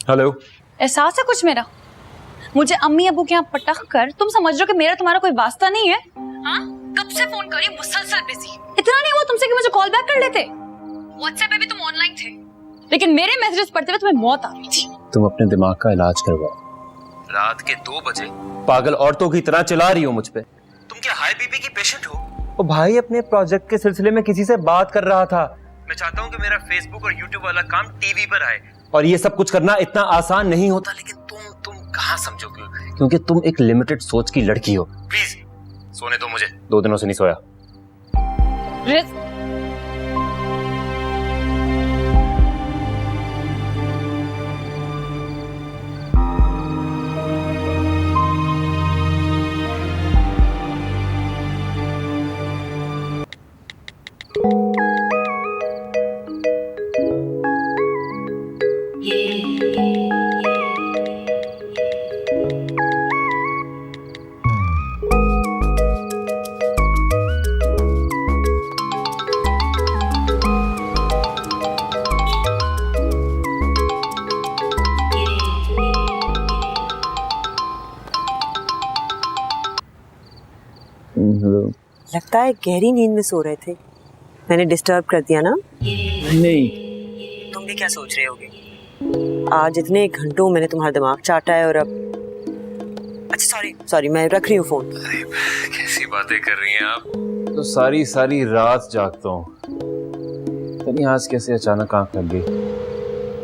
Hello. एहसास है कुछ मेरा? मुझे अम्मी अबू के यहाँ पटक कर तुम समझ रहे हो कि मेरा तुम्हारा कोई वास्ता नहीं है? हाँ? कब से फोन कर रही हूँ, मुसलसल बिजी। इतना नहीं हुआ तुमसे कि मुझे कॉल बैक कर लेते? व्हाट्सएप पे भी तुम ऑनलाइन थे, लेकिन मेरे मैसेजेस पढ़ते हुए तुम्हें मौत आ रही थी। तुम अपने दिमाग का इलाज करवाओ। रात के 2 बजे पागल औरतों की तरह चिल्ला रही हो मुझ पे। तुम क्या हाई बीपी की पेशेंट हो? ओ भाई, अपने प्रोजेक्ट के सिलसिले में किसी से बात कर रहा था। मैं चाहता हूँ कि मेरा फेसबुक और यूट्यूब वाला काम टीवी पर आए, और ये सब कुछ करना इतना आसान नहीं होता, लेकिन तुम कहाँ समझोगे, क्योंकि तुम एक लिमिटेड सोच की लड़की हो। प्लीज सोने दो मुझे, 2 दिनों से नहीं सोया। लगता है गहरी नींद में सो रहे थे, मैंने डिस्टर्ब कर दिया ना? नहीं। तुम भी क्या सोच रहे होगे? आज इतने घंटों मैंने तुम्हारा दिमाग चाटा है और अब अच्छा सॉरी मैं रख रही हूँ फोन। अरे कैसी बातें कर रही हैं आप? तो सारी रात जागता हूँ, तभी आज कैसे अचानक आंख लग गई।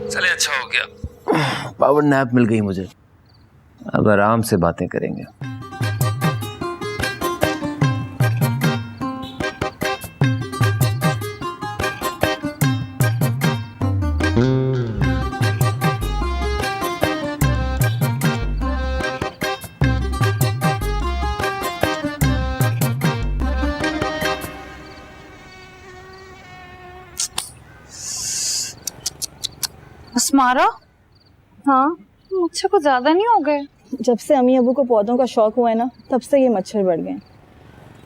चले अच्छा हो गया, पावर नैप मिल गई मुझे। अब आराम से बातें करेंगे। अस्मारा, हाँ, मुझसे कुछ ज्यादा नहीं हो गए? जब से अम्मी अबू को पौधों का शौक हुआ है ना, तब से ये मच्छर बढ़ गए।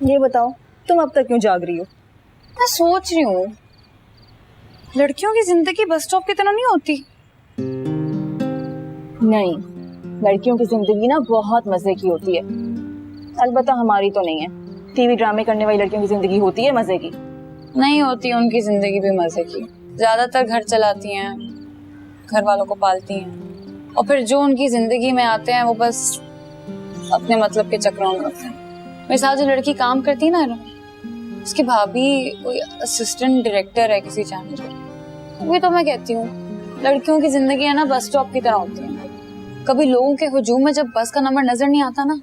ये बताओ, तुम अब तक क्यों जाग रही हो? मैं सोच रही हूँ, लड़कियों की जिंदगी बस स्टॉप की तरह नहीं होती। नहीं, लड़कियों की जिंदगी ना बहुत मजे की होती है। अलबत्ता हमारी तो नहीं है। टीवी ड्रामे करने वाली लड़कियों की जिंदगी होती है मजे की। नहीं होती उनकी जिंदगी भी मजे की। ज्यादातर घर चलाती हैं, घर वालों को पालती हैं, और फिर जो उनकी जिंदगी में आते हैं वो बस अपने मतलब के चक्रों में होते हैं। मेरे साथ जो लड़की काम करती है ना, उसकी भाभी कोई असिस्टेंट डायरेक्टर है किसी चैनल पे। वही तो मैं कहती हूँ, लड़कियों की जिंदगी है ना बस स्टॉप की तरह होती है। कभी लोगों के हुजूम में जब बस का नंबर नजर नहीं आता ना,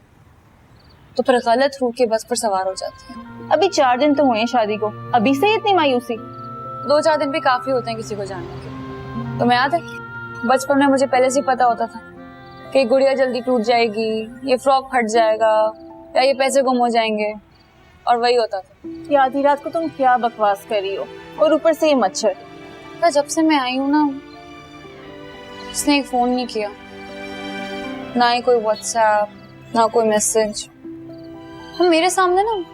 तो फिर गलत रूट के बस पर सवार हो जाती है। अभी 4 दिन तो हुए हैं शादी को, अभी से इतनी मायूसी? 2-4 दिन भी काफी होते हैं किसी को जानने के। तुम्हें याद है, बचपन में मुझे पहले से पता होता था कि गुड़िया जल्दी टूट जाएगी, ये फ्रॉक फट जाएगा, या ये पैसे गुम हो जाएंगे, और वही होता था। ये आधी रात को तुम क्या बकवास कर रही हो, और ऊपर से ये मच्छर। तो जब से मैं आई हूँ ना, उसने एक फोन नहीं किया, ना ही कोई व्हाट्सएप, ना कोई मैसेज। हम मेरे सामने ना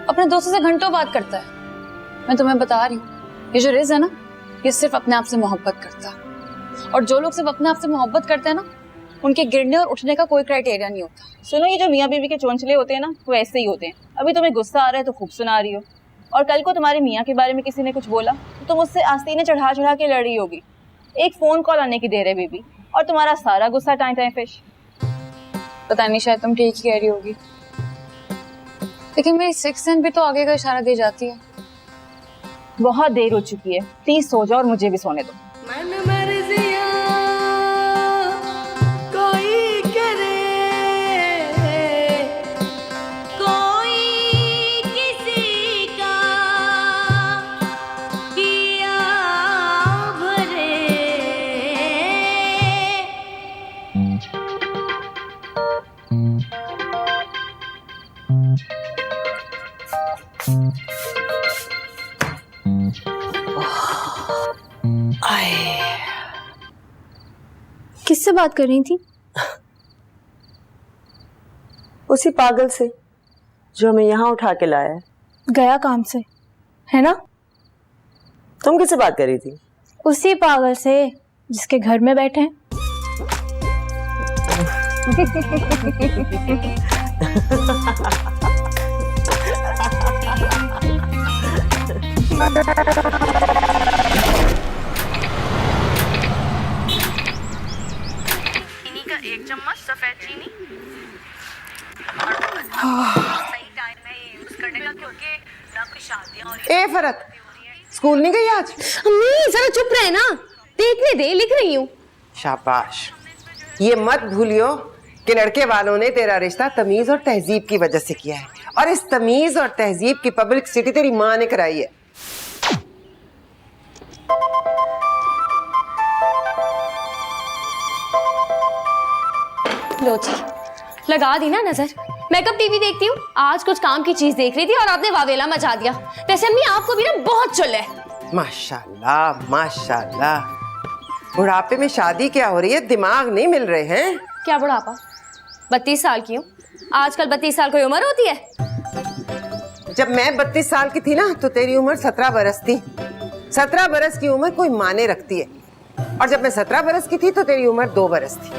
अपने दोस्तों से घंटों बात करता है। मैं तुम्हें बता रही हूँ, ये जो रिज है ना, ये सिर्फ अपने आप से मोहब्बत करता है, और जो लोग सिर्फ अपने आप से मोहब्बत करते हैं ना, उनके गिरने और उठने का कोई क्राइटेरिया नहीं होता। सुनो, ये जो मियाँ बीवी के चोंचले होते हैं ना, वो ऐसे ही होते हैं। अभी तुम्हें गुस्सा आ रहा है तो खूब सुना रही हो, और कल को तुम्हारे मियाँ के बारे में किसी ने कुछ बोला तो तुम उससे आस्तीने चढ़ा चढ़ा के लड़ रही होगी। एक फोन कॉल आने की देर है बेबी, और तुम्हारा सारा गुस्सा टाइम टाइम फिश। पता नहीं, शायद तुम ठीक ही कह रही होगी, लेकिन मेरी 6th सेंस भी तो आगे का इशारा दे जाती है। बहुत देर हो चुकी है, प्लीज सो जाओ और मुझे भी सोने दो। कोई करे, कोई किसी का किया भरे। किससे बात कर रही थी? उसी पागल से जो हमें यहाँ उठा के लाया है। गया काम से, है ना? तुम किससे बात कर रही थी? उसी पागल से जिसके घर में बैठे हैं। चीनी का 1 चम्मच सफेद चीनी सही टाइम में यूज करने का, क्योंकि ना कोई शादियां और ए फरत, स्कूल नहीं गई आज? अम्मी जरा चुप रहे ना, देखने दे, लिख रही हूँ। शाबाश। ये मत भूलियो कि लड़के वालों ने तेरा रिश्ता तमीज और तहजीब की वजह से किया है, और इस तमीज और तहजीब की पब्लिसिटी तेरी माँ ने कराई है। लो जी, लगा दी ना नजर। मैं कब टीवी देखती हूँ, आज कुछ काम की चीज देख रही थी और आपने वावेला मचा दिया। वैसे अम्मी आपको भी ना बहुत चुल है। माशाल्लाह माशाल्लाह। बुढ़ापे में शादी क्या हो रही है, दिमाग नहीं मिल रहे हैं। क्या बुढ़ापा, 32 साल की हूँ। आजकल 32 साल कोई उम्र होती है? जब मैं 32 साल की थी ना तो तेरी उम्र 17 बरस थी। 17 बरस की उम्र कोई माने रखती है, और जब मैं 17 बरस की थी तो तेरी उम्र 2 बरस थी।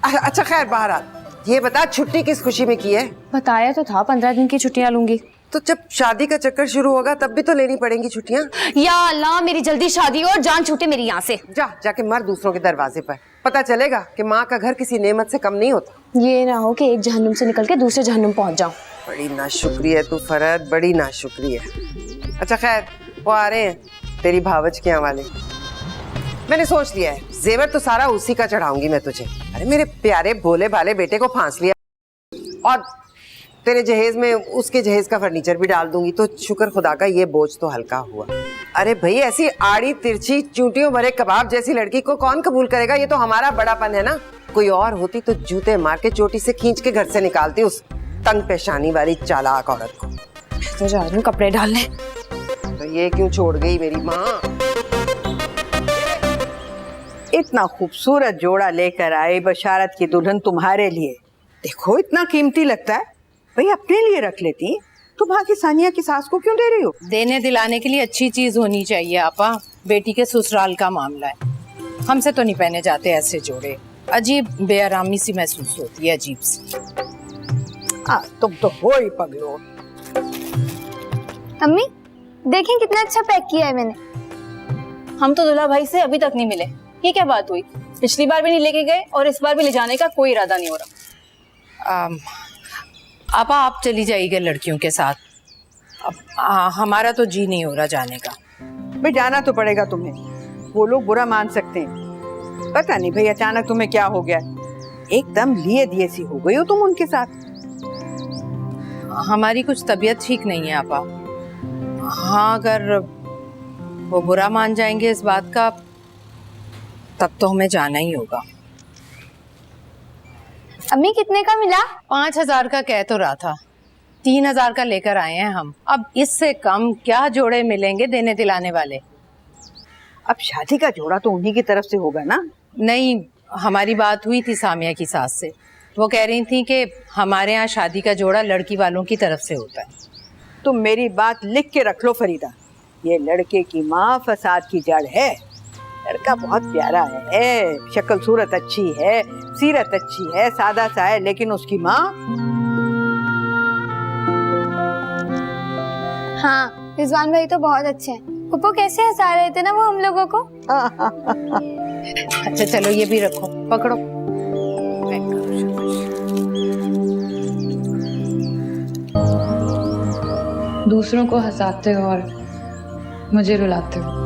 अच्छा खैर, बहरहाल ये बता, छुट्टी किस खुशी में की है? बताया तो था 15 दिन की छुट्टियां लूंगी। तो जब शादी का चक्कर शुरू होगा तब भी तो लेनी पड़ेंगी छुट्टियां। या अल्लाह, मेरी जल्दी शादी हो और जान छूटे मेरी यहाँ से। जाके मर दूसरों के दरवाजे पर, पता चलेगा कि माँ का घर किसी नेमत से कम नहीं होता। ये ना हो कि एक जहन्नुम से निकल के दूसरे जहन्नुम पहुंच जाऊं। बड़ी नाशुक्री है तू फरद, बड़ी नाशुक्री है। अच्छा खैर, वो आ रहे हैं तेरी भावज के यहाँ वाले। मैंने सोच लिया है, जेवर तो सारा उसी का चढ़ाऊंगी मैं तुझे। अरे मेरे प्यारे भोले भाले बेटे को फांस लिया, और तेरे जहेज में उसके जहेज का फर्नीचर भी डाल दूंगी, तो शुक्र खुदा का ये बोझ तो हल्का हुआ। अरे भाई, ऐसी आड़ी तिरछी चूंटियों भरे कबाब जैसी लड़की को कौन कबूल करेगा? ये तो हमारा बड़ापन है ना। कोई और होती तो जूते मार के चोटी से खींच के घर से निकालती उस तंग पेशानी वाली चालाक औरत को। तो जा रही हूँ कपड़े डालने। तो ये क्यों छोड़ गई मेरी माँ? इतना खूबसूरत जोड़ा लेकर आए बशारत की दुल्हन तुम्हारे लिए। देखो इतना कीमती लगता है, भाई अपने लिए रख लेती। तुम आगे सानिया की सास को क्यों दे रही हो? देने दिलाने के लिए अच्छी चीज होनी चाहिए आपा। बेटी के ससुराल का मामला है, हमसे तो नहीं पहने जाते ऐसे जोड़े। अजीब बेआरामी सी महसूस होती है, अजीब सी। तुम तो हो ही पगलो। अम्मी देखें कितना अच्छा पैक किया है मैंने। हम तो दुल्हा भाई से अभी तक नहीं मिले। ये क्या बात हुई? पिछली बार भी नहीं लेके गए और इस बार भी ले जाने का कोई इरादा नहीं हो रहा। आपा आप चली जाइएगा लड़कियों के साथ। अब हमारा तो जी नहीं हो रहा जाने का। भाई जाना तो पड़ेगा तुम्हें, वो लोग बुरा मान सकते हैं। पता नहीं भाई अचानक तुम्हें क्या हो गया, एकदम लिए दिए सी हो गई हो तुम उनके साथ। हमारी कुछ तबीयत ठीक नहीं है आपा। हाँ, अगर वो बुरा मान जाएंगे इस बात का, तब तो हमें जाना ही होगा। अम्मी कितने का मिला? 5000 का कह तो रहा था, 3000 का लेकर आए हैं हम। अब इससे कम क्या जोड़े मिलेंगे देने दिलाने वाले? अब शादी का जोड़ा तो उन्हीं की तरफ से होगा ना? नहीं, हमारी बात हुई थी सामिया की सास से। वो कह रही थी कि हमारे यहाँ शादी का जोड़ा लड़की वालों की तरफ से होता है। तुम मेरी बात लिख के रख लो फरीदा, ये लड़के की माँ फसाद की जड़ है। लड़का बहुत प्यारा है, शक्ल सूरत अच्छी है, सीरत अच्छी है, सादा सा है, लेकिन उसकी माँ। हाँ, रिजवान भाई तो बहुत अच्छे हैं। पप्पू कैसे हंसा रहे थे ना वो हम लोगों को। अच्छा चलो ये भी रखो, पकड़ो। दूसरों को हंसाते हो और मुझे रुलाते हो।